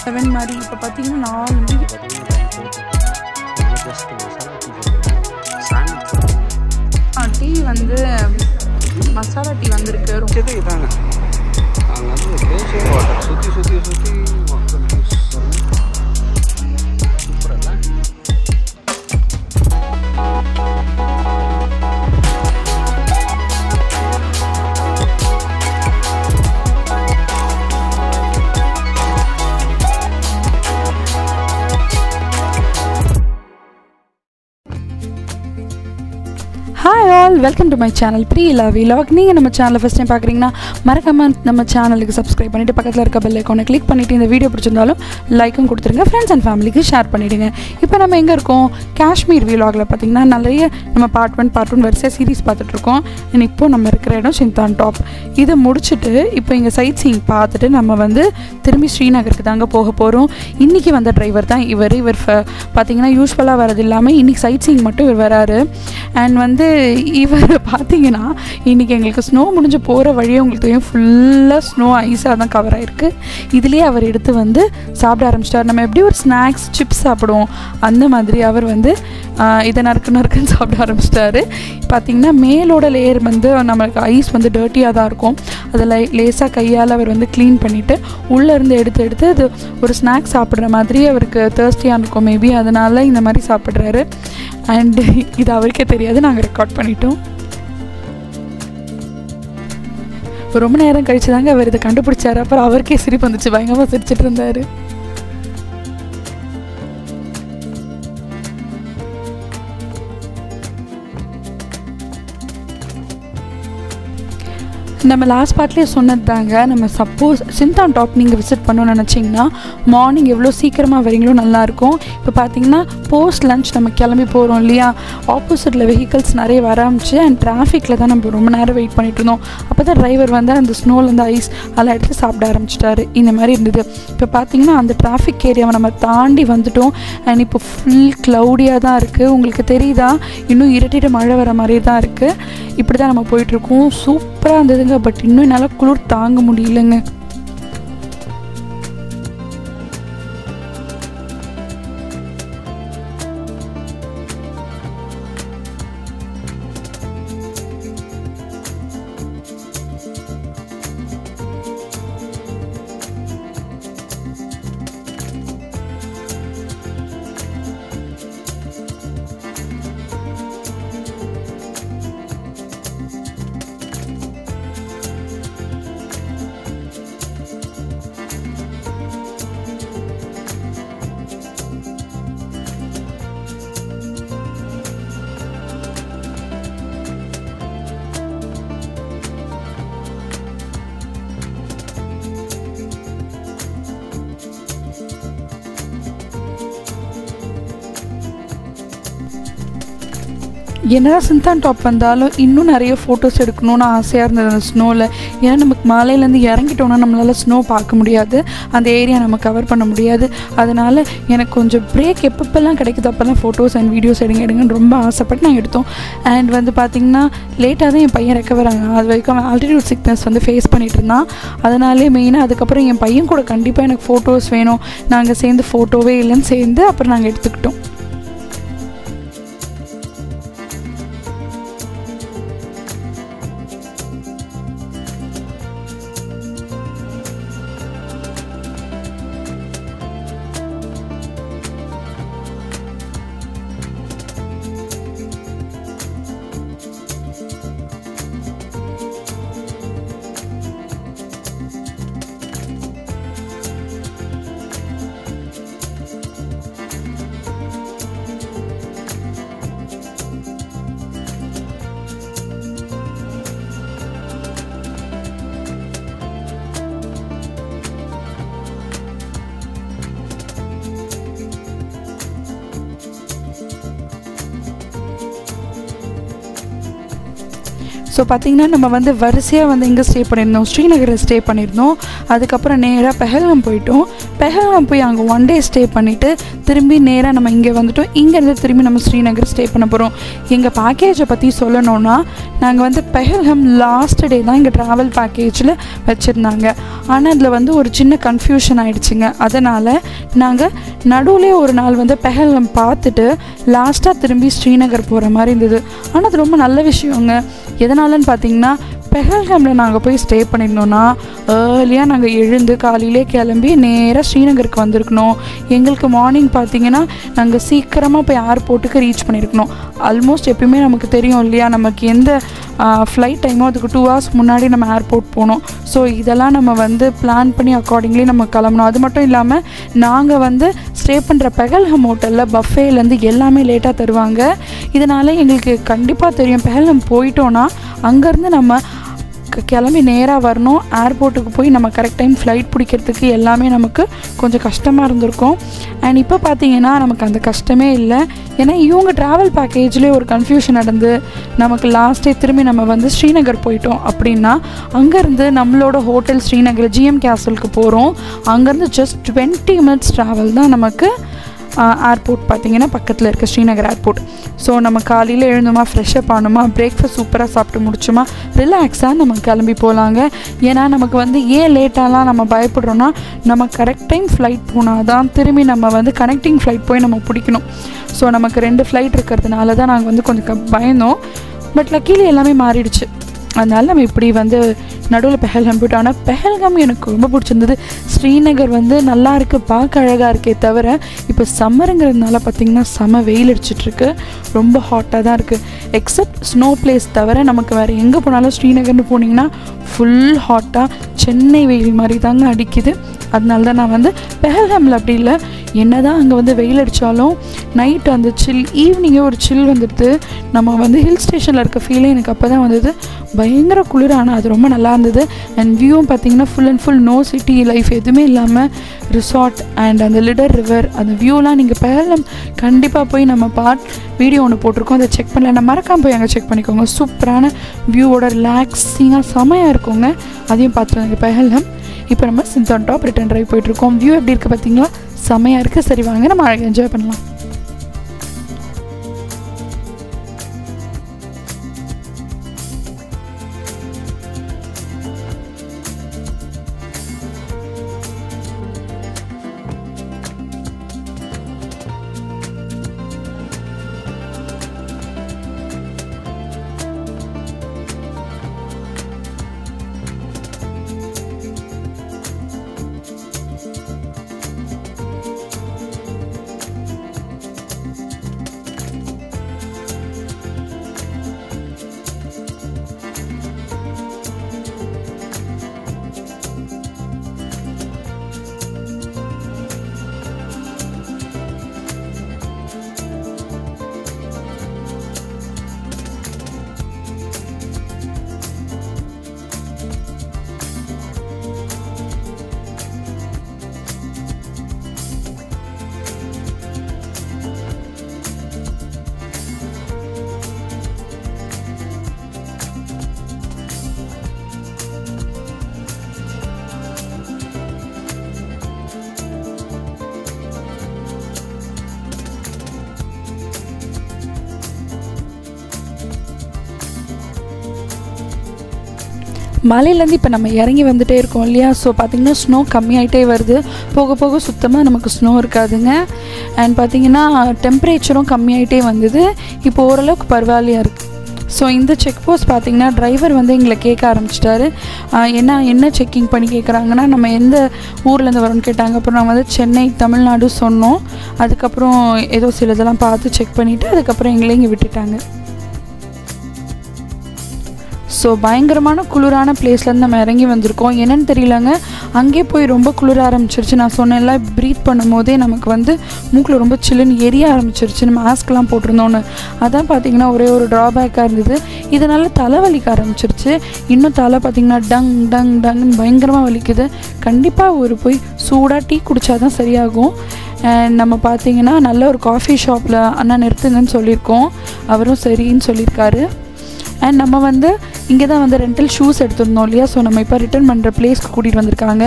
7 மாதிரி. இப்போ பார்த்தீங்கன்னா 4 மணி. டீ வந்து மசாலா டீ வந்திருக்கு. ரொம்ப இதாங்க அங்கே வந்து கிளேஷியர் வாட்டர் சுற்றி மக்கள் சூப்பராக hi all, welcome to my channel Priyala vlog. நீங்கள் நம்ம சேனலை ஃபஸ்ட் டைம் பார்க்குறீங்கன்னா மறக்காமல் நம்ம சேனலுக்கு சப்ஸ்கிரைப் பண்ணிவிட்டு பக்கத்தில் இருக்க பெல் ஐக்கானை கிளிக் பண்ணிவிட்டு இந்த வீடியோ பிடிச்சிருந்தாலும் லைக்கும் கொடுத்துருங்க. ஃப்ரெண்ட்ஸ் அண்ட் ஃபேமிலிக்கு ஷேர் பண்ணிவிடுங்க. இப்போ நம்ம எங்கே இருக்கோம்? காஷ்மீர் விலாகில் பார்த்திங்கன்னா நிறைய நம்ம பார்ட் 1 வரிசையாக சீரீஸ் பார்த்துட்ருக்கோம். அண்ட் இப்போது நம்ம இருக்கிற இடம் சிந்தான் டாப். இதை முடிச்சுட்டு இப்போ இங்கே சைட் சீயிங் பார்த்துட்டு நம்ம வந்து திரும்பி ஸ்ரீநகருக்கு தாங்க போக போகிறோம். இன்றைக்கி வந்த டிரைவர் தான் இவர் பார்த்திங்கன்னா யூஸ்வலாக வரது இல்லாமல் இன்றைக்கி சைட் சீயிங் மட்டும் இவர் வராரு. அண்ட் வந்து இவர் பார்த்தீங்கன்னா இன்றைக்கி எங்களுக்கு ஸ்னோ முடிஞ்சு போகிற வழியே உங்களுக்கு தெரியும், ஃபுல்லாக ஸ்னோ ஐஸாக தான் கவர் ஆகிருக்கு. இதுலேயே அவர் எடுத்து வந்து சாப்பிட ஆரம்பிச்சிட்டார். நம்ம எப்படி ஒரு ஸ்நாக்ஸ் சிப்ஸ் சாப்பிடுவோம் அந்த மாதிரி அவர் வந்து இதை நறுக்குன்னு சாப்பிட ஆரம்பிச்சிட்டாரு. பார்த்திங்கன்னா மேலோட லேயர் வந்து நம்மளுக்கு ஐஸ் வந்து டர்ட்டியாக தான் இருக்கும். அதில் லேசாக கையால் அவர் வந்து க்ளீன் பண்ணிவிட்டு உள்ளேருந்து எடுத்து அது ஒரு ஸ்நாக்ஸ் சாப்பிட்ற மாதிரி அவருக்கு தேர்ஸ்டியாக இருக்கும் மேபி, அதனால் இந்த மாதிரி சாப்பிட்றாரு. அண்டு இது அவருக்கே தெரியாது, நாங்கள் ரெக்கார்ட் பண்ணிட்டோம். ரொம்ப நேரம் கழிச்சு தாங்க அவர் இதை கண்டுபிடிச்சார். அப்புறம் அவருக்கே சிரிப்பு வந்துச்சு, பயங்கரமாக சிரிச்சிட்டு இருந்தார். நம்ம லாஸ்ட் பார்ட்லேயே சொன்னது தாங்க, நம்ம சப்போஸ் சிந்தான் டாப் நீங்கள் விசிட் பண்ணணும்னு நினச்சிங்கன்னா மார்னிங் எவ்வளோ சீக்கிரமாக வரீங்களோ நல்லாயிருக்கும். இப்போ பார்த்தீங்கன்னா போஸ்ட் லஞ்ச் நம்ம கிளம்பி போகிறோம் இல்லையா, ஆப்போசிட்டில் வெஹிக்கல்ஸ் நிறைய வர ஆரம்பிச்சு அண்ட் டிராஃபிக்கில் தான் நம்ம ரொம்ப நேரம் வெயிட் பண்ணிட்டு இருந்தோம். அப்போ தான் டிரைவர் வந்து அந்த ஸ்னோலேருந்து ஐஸ் அதெல்லாம் எடுத்து சாப்பிட ஆரம்பிச்சிட்டாரு. இந்த மாதிரி இருந்தது. இப்போ பார்த்தீங்கன்னா அந்த டிராஃபிக் ஏரியாவை நம்ம தாண்டி வந்துட்டோம். அண்ட் இப்போ ஃபுல் க்ளவுடியாக தான் இருக்குது. உங்களுக்கு தெரியுதா, இன்னும் இருட்டிட்டு மழை வர மாதிரி தான் இருக்குது. இப்படி தான் நம்ம போயிட்டுருக்கோம். சூப்பராக இருந்ததுங்க. பட் இன்னும் என்னால் குளிர் தாங்க முடியலங்க. என்னதான் சிந்தான் டாப் வந்தாலும் இன்னும் நிறைய ஃபோட்டோஸ் எடுக்கணும்னு ஆசையாக இருந்தது அந்த ஸ்னோவில். ஏன்னா நமக்கு மலையிலேருந்து இறங்கிட்டோன்னா நம்மளால் ஸ்னோ பார்க்க முடியாது, அந்த ஏரியா நம்ம கவர் பண்ண முடியாது. அதனால் எனக்கு கொஞ்சம் பிரேக் எப்பப்பெல்லாம் கிடைக்குது அப்போல்லாம் ஃபோட்டோஸ் அண்ட் வீடியோஸ் எடுங்கன்னு ரொம்ப ஆசைப்பட்டு நாங்கள் எடுத்தோம். அண்ட் வந்து பார்த்திங்கன்னா லேட்டாக தான் என் பையன் ரெக்கவர் ஆனான். அது வரைக்கும் அவன் ஆல்டிடியூட் சிக்னஸ் வந்து ஃபேஸ் பண்ணிகிட்டு இருந்தான். அதனாலே மெயினாக அதுக்கப்புறம் என் பையன் கூட கண்டிப்பாக எனக்கு ஃபோட்டோஸ் வேணும், நாங்கள் சேர்ந்து ஃபோட்டோவே இல்லைன்னு சேர்ந்து அப்புறம் நாங்கள் எடுத்துக்கிட்டோம். ஸோ பார்த்திங்கன்னா நம்ம வந்து வரிசையாக வந்து இங்கே ஸ்டே பண்ணியிருந்தோம், ஸ்ரீநகரில் ஸ்டே பண்ணியிருந்தோம். அதுக்கப்புறம் நேராக பெஹல்காம் போயிட்டோம். பெஹல்காம் போய் அங்கே 1 டே ஸ்டே பண்ணிவிட்டு திரும்பி நேராக நம்ம இங்கே வந்துட்டோம். இங்கேருந்து திரும்பி நம்ம ஸ்ரீநகர் ஸ்டே பண்ண போகிறோம். எங்கள் பேக்கேஜை பற்றி சொல்லணுன்னா, நாங்கள் வந்து பெஹல்காம் லாஸ்ட் டே தான் எங்கள் ட்ராவல் பேக்கேஜில் வச்சுருந்தாங்க. ஆனால் அதில் வந்து ஒரு சின்ன கன்ஃபியூஷன் ஆகிடுச்சிங்க. அதனால் நாங்கள் நடுவுலே ஒரு நாள் வந்து பெஹல்காம் பார்த்துட்டு லாஸ்ட்டாக திரும்பி ஸ்ரீநகர் போகிற மாதிரி இருந்தது. ஆனால் அது ரொம்ப நல்ல விஷயங்க. எதனாலன்னு பார்த்தீங்கன்னா, பெஹல்காமில் நாங்கள் போய் ஸ்டே பண்ணியிருந்தோன்னா ஏர்லியாக நாங்கள் எழுந்து காலையிலே கிளம்பி நேராக ஸ்ரீநகருக்கு வந்திருக்கணும். எங்களுக்கு மார்னிங் பார்த்திங்கன்னா நாங்கள் சீக்கிரமாக போய் ஏர்போர்ட்டுக்கு ரீச் பண்ணியிருக்கணும். ஆல்மோஸ்ட் எப்பயுமே நமக்கு தெரியும் இல்லையா, நமக்கு எந்த ஃப்ளைட் டைமோ அதுக்கு 2 hours முன்னாடி நம்ம ஏர்போர்ட் போகணும். ஸோ இதெல்லாம் நம்ம வந்து பிளான் பண்ணி அக்கார்டிங்லி நம்ம கிளம்பணும். அது மட்டும் இல்லாமல் நாங்கள் வந்து ஸ்டே பண்ணுற பெஹல்காம் ஹோட்டலில் பஃபேலேருந்து எல்லாமே லேட்டாக தருவாங்க. இதனால் எங்களுக்கு கண்டிப்பாக தெரியும் பெஹல்காம் போயிட்டோன்னா அங்கேருந்து நம்ம கிளம்பி நேராக வரணும். ஏர்போர்ட்டுக்கு போய் நம்ம கரெக்ட் டைம் ஃப்ளைட் பிடிக்கிறதுக்கு எல்லாமே நமக்கு கொஞ்சம் கஷ்டமாக இருந்திருக்கும். அண்ட் இப்போ பார்த்திங்கன்னா நமக்கு அந்த கஷ்டமே இல்லை. ஏன்னா இவங்க ட்ராவல் பேக்கேஜ்லேயே ஒரு கன்ஃபியூஷன் நடந்து நமக்கு லாஸ்ட் டே திரும்பி நம்ம வந்து ஸ்ரீநகர் போயிட்டோம் அப்படின்னா, அங்கேருந்து நம்மளோட ஹோட்டல் ஸ்ரீநகர் GM கேசலுக்கு போகிறோம். அங்கேருந்து ஜஸ்ட் 20 minutes ட்ராவல் தான் நமக்கு ஏர்போர்ட் பார்த்திங்கன்னா பக்கத்தில் இருக்க ஸ்ரீநகர் ஏர்போர்ட். ஸோ நம்ம காலையில் எழுந்தோமா, ஃப்ரெஷ்அப் ஆனோமா, பிரேக்ஃபாஸ்ட் சூப்பராக சாப்பிட்டு முடிச்சோமா, ரிலாக்ஸாக நம்ம கிளம்பி போகலாங்க. ஏன்னா நமக்கு வந்து ஏன் லேட்டாலாம் நம்ம பயப்படுறோன்னா, நம்ம கரெக்ட் டைம் ஃப்ளைட் போனால் தான் திரும்பி நம்ம வந்து கனெக்டிங் ஃப்ளைட் போய் நம்ம பிடிக்கணும். ஸோ நமக்கு 2 ஃப்ளைட் இருக்கிறதுனால தான் நாங்கள் வந்து கொஞ்சம் பயந்தோம். பட் லக்கீலி எல்லாமே மாறிடுச்சு. அதனால் நம்ம இப்படி வந்து நடுவில் பெஹல்காம் போய்ட்டோம். ஆனால் பெஹல்காம் எனக்கு ரொம்ப பிடிச்சிருந்தது. ஸ்ரீநகர் வந்து நல்லா இருக்குது, பார்க்க அழகாக இருக்கே தவிர இப்போ சம்மருங்கிறதுனால பார்த்திங்கன்னா செம வெயில் அடிச்சிட்ருக்கு, ரொம்ப ஹாட்டாக தான் இருக்குது. எக்ஸப்ட் ஸ்னோ பிளேஸ் தவிர நமக்கு வேறு எங்கே போனாலும் ஸ்ரீநகர்னு போனீங்கன்னா ஃபுல் ஹாட்டாக சென்னை வெயில் மாதிரி தாங்க அடிக்குது. அதனால தான் நான் வந்து பெஹல்காமில் அப்படி இல்லை, என்ன தான் அங்கே வந்து வெயில் அடித்தாலும் நைட்டு அந்த ஈவினிங்கே ஒரு சில் வந்துடுது. நம்ம வந்து ஹில் ஸ்டேஷனில் இருக்க ஃபீலே எனக்கு அப்போ தான் வந்தது. பயங்கர குளிர், ஆனால் அது ரொம்ப நல்லா இருந்தது. அண்ட் வியூவும் பார்த்திங்கன்னா full and full no city life எதுவுமே இல்லாமல் ரிசார்ட் அண்ட் அந்த லிடர் ரிவர் அந்த வியூலாம் நீங்கள் பெஹல்காம் கண்டிப்பாக போய் நம்ம வீடியோ ஒன்று போட்டிருக்கோம், அதை செக் பண்ணல. நான் மறக்காமல் போய் அங்கே செக் பண்ணிக்கோங்க. சூப்பரான வியூவோட ரிலாக்ஸிங்காக செமையாக இருக்குங்க. அதையும் பார்த்துருவாங்க பெஹல்காம். இப்போ நம்ம சிந்தான் டாப் ரிட்டர்ன் ட்ரைவ் போயிட்டுருக்கோம். வியூ எப்படி இருக்குது பார்த்தீங்களா, செமையாக இருக்குது. சரி வாங்க நம்ம அழகாக என்ஜாய் பண்ணலாம். மலையிலேருந்து இப்போ நம்ம இறங்கி வந்துகிட்டே இருக்கோம் இல்லையா. ஸோ பார்த்திங்கன்னா ஸ்னோ கம்மியாகிட்டே வருது. போக போக சுத்தமாக நமக்கு ஸ்னோ இருக்காதுங்க. அண்ட் பார்த்திங்கன்னா டெம்பரேச்சரும் கம்மியாகிட்டே வந்தது. இப்போ ஓரளவுக்கு பரவாயில்லையாக இருக்குது. ஸோ இந்த செக் போஸ்ட் பார்த்திங்கன்னா டிரைவர் வந்து எங்களை கேட்க ஆரம்பிச்சிட்டாரு. என்ன செக்கிங் பண்ணி கேட்குறாங்கன்னா, நம்ம எந்த ஊர்லேருந்து வரோன்னு கேட்டாங்க. அப்புறம் நான் வந்து சென்னை தமிழ்நாடு சொன்னோம். அதுக்கப்புறம் ஏதோ சிலதெல்லாம் பார்த்து செக் பண்ணிவிட்டு அதுக்கப்புறம் எங்களை இங்கே விட்டுட்டாங்க. ஸோ பயங்கரமான குளிரான பிளேஸ்லேருந்து நம்ம இறங்கி வந்திருக்கோம். என்னென்னு தெரியலங்க, அங்கேயே போய் ரொம்ப குளிர ஆரம்பிச்சிருச்சு. நான் சொன்னேன்ல, ப்ரீத் பண்ணும் போதே நமக்கு வந்து மூக்கில் ரொம்ப சில்லுன்னு எரிய ஆரம்பிச்சிருச்சு. நம்ம மாஸ்க்லாம் போட்டிருந்தோன்னு. அதான் பார்த்திங்கன்னா ஒரே ஒரு ட்ராபேக்காக இருந்தது. இதனால் தலை வலிக்க ஆரம்பிச்சிருச்சு. இன்னும் தலை பார்த்திங்கன்னா டங் டங் டங்குன்னு பயங்கரமாக வலிக்குது. கண்டிப்பாக போய் சூடாக டீ குடித்தா தான் சரியாகும். அண்ட் நம்ம பார்த்திங்கன்னா நல்ல ஒரு காஃபி ஷாப்பில் அண்ணா நிறுத்துங்கன்னு சொல்லியிருக்கோம். அவரும் சரின்னு சொல்லியிருக்காரு. அண்ட் நம்ம வந்து இங்கே தான் வந்து ரெண்டல் ஷூஸ் எடுத்துருந்தோம் இல்லையா, ஸோ நம்ம இப்போ ரிட்டர்ன் பண்ணுற பிளேஸ்க்கு கூட்டிகிட்டு வந்திருக்காங்க.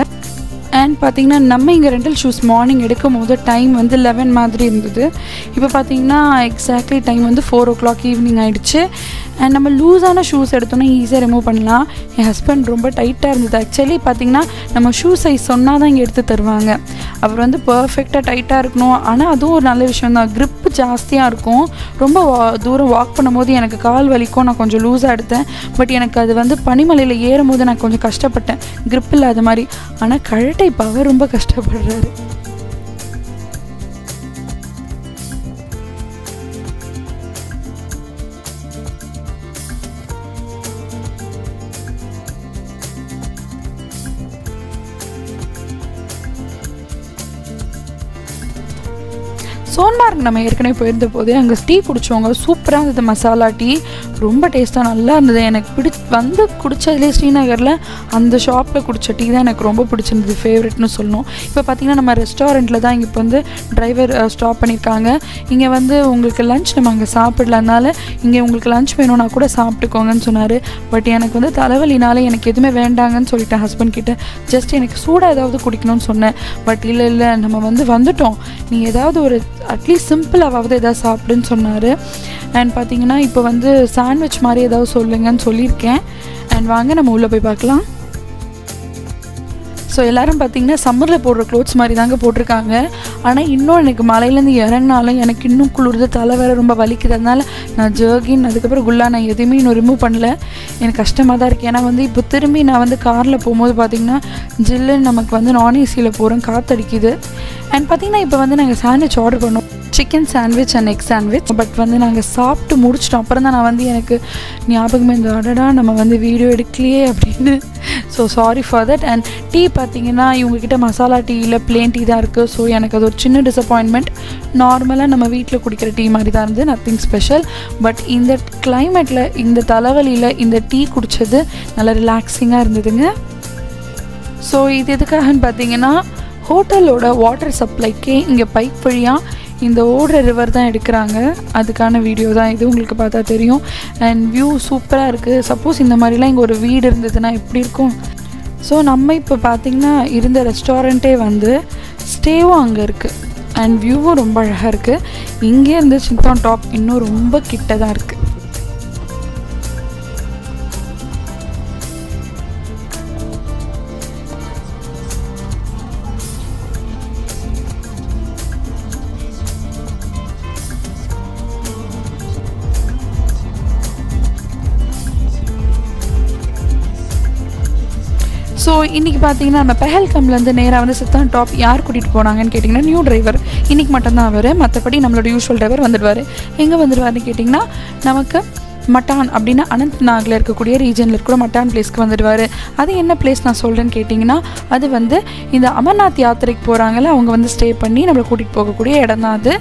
அண்ட் பார்த்திங்கன்னா நம்ம இங்கே ரெண்டல் ஷூஸ் மார்னிங் எடுக்கும் போது டைம் வந்து 11 மாதிரி இருந்தது. இப்போ பார்த்திங்கன்னா எக்ஸாக்ட்லி டைம் வந்து 4 o'clock ஈவினிங் ஆகிடுச்சு. அண்ட் நம்ம லூஸான ஷூஸ் எடுத்தோன்னா ஈஸியாக ரிமூவ் பண்ணலாம். என் ஹஸ்பண்ட் ரொம்ப டைட்டாக இருந்தது. ஆக்சுவலி பார்த்திங்கன்னா நம்ம ஷூ சைஸ் சொன்னால் தான் இங்கே எடுத்து தருவாங்க. அவர் வந்து பர்ஃபெக்டாக டைட்டாக இருக்கணும். ஆனால் அதுவும் ஒரு நல்ல விஷயம் தான், க்ரிப் ஜாஸ்தியாக இருக்கும். ரொம்ப தூரம் வாக் பண்ணும்போது எனக்கு கால் வலிக்கும், நான் கொஞ்சம் லூஸாக எடுத்தேன். பட் எனக்கு அது வந்து பனிமலையில் ஏறும் போது நான் கொஞ்சம் கஷ்டப்பட்டேன், க்ரிப் இல்லாத மாதிரி. ஆனால் கழட்டை இப்போ அவர் ரொம்ப கஷ்டப்படுறாரு. சோன்மார்க் நம்ம ஏற்கனவே போயிருந்த போது அங்கே டீ குடிச்சோங்க. சூப்பராக இருந்தது, மசாலா டீ ரொம்ப டேஸ்ட்டாக நல்லா இருந்தது. எனக்கு வந்து குடித்ததுலேயே ஸ்ரீநகரில் அந்த ஷாப்பில் குடித்த டீ தான் எனக்கு ரொம்ப பிடிச்சிருந்தது, ஃபேவரெட்னு சொல்லணும். இப்போ பார்த்திங்கன்னா நம்ம ரெஸ்டாரண்ட்டில் தான் இங்கே இப்போ வந்து டிரைவர் ஸ்டாப் பண்ணியிருக்காங்க. இங்கே வந்து உங்களுக்கு லஞ்ச் நம்ம அங்கே சாப்பிடலனால இங்கே உங்களுக்கு லஞ்ச் வேணும்னா கூட சாப்பிட்டுக்கோங்கன்னு சொன்னார். பட் எனக்கு வந்து தலைவலினால எனக்கு எதுவுமே வேண்டாங்கன்னு சொல்லிட்டேன் ஹஸ்பண்ட் கிட்ட. ஜஸ்ட் எனக்கு சூடாக ஏதாவது குடிக்கணும்னு சொன்னேன். பட் இல்லை நம்ம வந்து வந்துட்டோம், நீ ஏதாவது ஒரு அட்லீஸ்ட் சிம்பிளாவது எதாவது சாப்பிடுன்னு சொன்னார். அண்ட் பார்த்திங்கன்னா இப்போ வந்து சாண்ட்விச் மாதிரி ஏதாவது சொல்லுங்கன்னு சொல்லியிருக்கேன். அண்ட் வாங்க நம்ம உள்ளே போய் பார்க்கலாம். ஸோ எல்லோரும் பார்த்திங்கன்னா சம்மரில் போடுற க்ளோத்ஸ் மாதிரி தாங்க போட்டிருக்காங்க. ஆனால் இன்னும் எனக்கு மலையிலேருந்து இறங்கினாலும் எனக்கு இன்னும் குளிர்து, தலை வேறு ரொம்ப வலிக்குது. அதனால் நான் ஜர்கின் அதுக்கப்புறம் குல்லா நான் எதுவுமே இன்னும் ரிமூவ் பண்ணல. எனக்கு கஷ்டமாக தான் இருக்குது. ஏன்னா வந்து இப்போ திரும்பி நான் வந்து காரில் போகும்போது பார்த்திங்கன்னா ஜில்லுன்னு நமக்கு வந்து நான் ஏசியில் போகிறோம், காற்றடிக்குது. அண்ட் பார்த்திங்கன்னா இப்போ வந்து நாங்கள் சாண்ட்விச் ஆர்டர் பண்ணோம், chicken sandwich and egg sandwich. But வந்து நாங்கள் சாப்பிட்டு முடிச்சிட்டோம். அப்புறம் தான் நான் வந்து எனக்கு ஞாபகமே இந்த அடடா நம்ம வந்து வீடியோ எடுக்கலையே அப்படின்னு. So sorry for that. And tea பார்த்திங்கன்னா இவங்ககிட்ட மசாலா டீ இல்லை பிளேன் டீ தான் இருக்குது. ஸோ எனக்கு அது ஒரு சின்ன டிசப்பாயின்மெண்ட். நார்மலாக நம்ம வீட்டில் குடிக்கிற டீ மாதிரி தான் இருந்தது, நத்திங் ஸ்பெஷல். பட் இந்த கிளைமேட்டில் இந்த தலைவலியில் இந்த டீ குடித்தது நல்லா ரிலாக்ஸிங்காக இருந்ததுங்க. ஸோ இது எதுக்காகன்னு பார்த்திங்கன்னா ஹோட்டலோட வாட்டர் சப்ளைக்கே இங்கே பைப் வழியாக இந்த ஓடுற ரிவர் தான் எடுக்கிறாங்க. அதுக்கான வீடியோ தான் இது, உங்களுக்கு பார்த்தா தெரியும். அண்ட் வியூ சூப்பராக இருக்குது. சப்போஸ் இந்த மாதிரிலாம் இங்கே ஒரு வீடு இருந்ததுன்னா எப்படி இருக்கும். ஸோ நம்ம இப்போ பார்த்திங்கன்னா இருந்த ரெஸ்டாரண்ட்டே வந்து ஸ்டேவும் அங்கே இருக்குது. அண்ட் வியூவும் ரொம்ப அழகாக இருக்குது. இங்கே இருந்து சிந்தான் டாப் இன்னும் ரொம்ப கிட்ட தான் இருக்குது. ஸோ இன்றைக்கி பார்த்தீங்கன்னா நம்ம பெஹல்கம்லேருந்து நேராக வந்து சித்தான் டாப் யார் கூட்டிகிட்டு போனாங்கன்னு கேட்டிங்கன்னா நியூ டிரைவர். இன்றைக்கி மட்டும்தான் அவர், மற்றபடி நம்மளோட யூஷுவல் டிரைவர் வந்துடுவார். எங்கே வந்துடுவார்னு கேட்டிங்கன்னா நமக்கு மட்டான் அப்படின்னா அனந்த்நாகில் இருக்கக்கூடிய ரீஜனில் இருக்கிற மட்டான் பிளேஸ்க்கு வந்துடுவார். அது என்ன பிளேஸ் நான் சொல்கிறேன்னு கேட்டிங்கன்னா அது வந்து இந்த அமர்நாத் யாத்திரைக்கு போகிறாங்கள அவங்க வந்து ஸ்டே பண்ணி நம்மளை கூட்டிகிட்டு போகக்கூடிய இடம் தான் அது.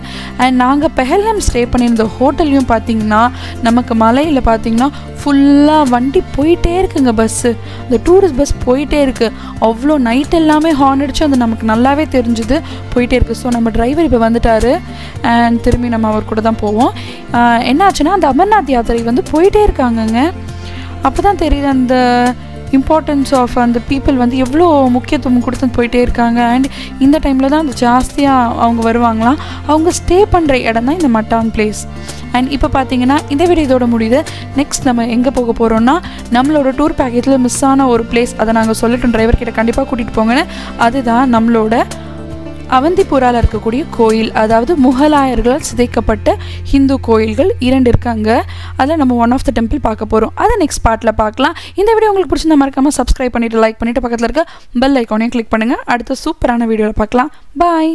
அண்ட் நாங்கள் பெஹல்கம் ஸ்டே பண்ணியிருந்த ஹோட்டல்லையும் பார்த்திங்கன்னா நமக்கு மலையில் பார்த்திங்கன்னா ஃபுல்லாக வண்டி போயிட்டே இருக்குங்க, பஸ்ஸு, இந்த டூரிஸ்ட் பஸ் போயிட்டே இருக்குது. அவ்வளோ நைட் எல்லாமே ஹார்ன் அடிச்சு அது நமக்கு நல்லாவே தெரிஞ்சுது போயிட்டே இருக்குது. ஸோ நம்ம டிரைவர் இப்போ வந்துட்டார். அண்ட் திரும்பி நம்ம அவர் கூட தான் போவோம். என்ன ஆச்சுன்னா அந்த அமர்நாத் யாத்திரை வந்து போயிட்டே இருக்காங்கங்க. அப்போ தான் தெரியுது அந்த இம்பார்ட்டன்ஸ் ஆஃப் அந்த பீப்புள் வந்து எவ்வளோ முக்கியத்துவம் கொடுத்து போயிட்டே இருக்காங்க. அண்ட் இந்த டைமில் தான் அது ஜாஸ்தியாக அவங்க வருவாங்களாம். அவங்க ஸ்டே பண்ணுற இடம் தான் இந்த மட்டான் பிளேஸ். அண்ட் இப்போ பார்த்தீங்கன்னா இந்த வீடியோ இதோட முடியுது. நெக்ஸ்ட் நம்ம எங்கே போக போகிறோம்னா நம்மளோட டூர் பேக்கேஜில் மிஸ் ஆன ஒரு பிளேஸ், அதை நாங்கள் சொல்லிட்டோம் டிரைவர் கிட்ட கண்டிப்பாக கூட்டிகிட்டு போங்கன்னு. அதுதான் நம்மளோட அவந்திபுராவில் இருக்கக்கூடிய கோயில், அதாவது முகலாயர்களால் சிதைக்கப்பட்ட ஹிந்து கோயில்கள் 2 இருக்காங்க. அதில் நம்ம ஒன் ஆஃப் த டெம்பிள் பார்க்க போகிறோம். அதை நெக்ஸ்ட் பார்ட்டில் பார்க்கலாம். இந்த வீடியோ உங்களுக்கு பிடிச்சிருந்தா மறக்காமல் சப்ஸ்கிரைப் பண்ணிவிட்டு லைக் பண்ணிவிட்டு பக்கத்தில் இருக்க பெல் ஐக்கானையும் கிளிக் பண்ணுங்கள். அடுத்த சூப்பரான வீடியோவில் பார்க்கலாம். பாய்.